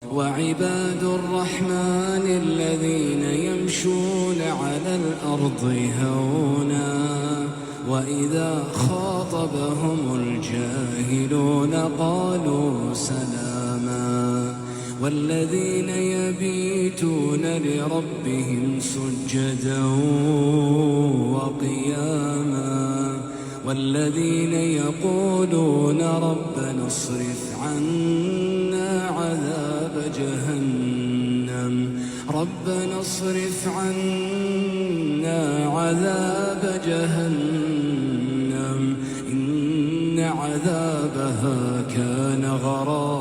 وعباد الرحمن الذين يمشون على الأرض هونا وإذا خاطبهم الجاهلون قالوا سلاما والذين يبيتون لربهم سجدا وقياما والذين يقولون ربنا اصرف عنا عذاب جهنم إن عذابها كان غراما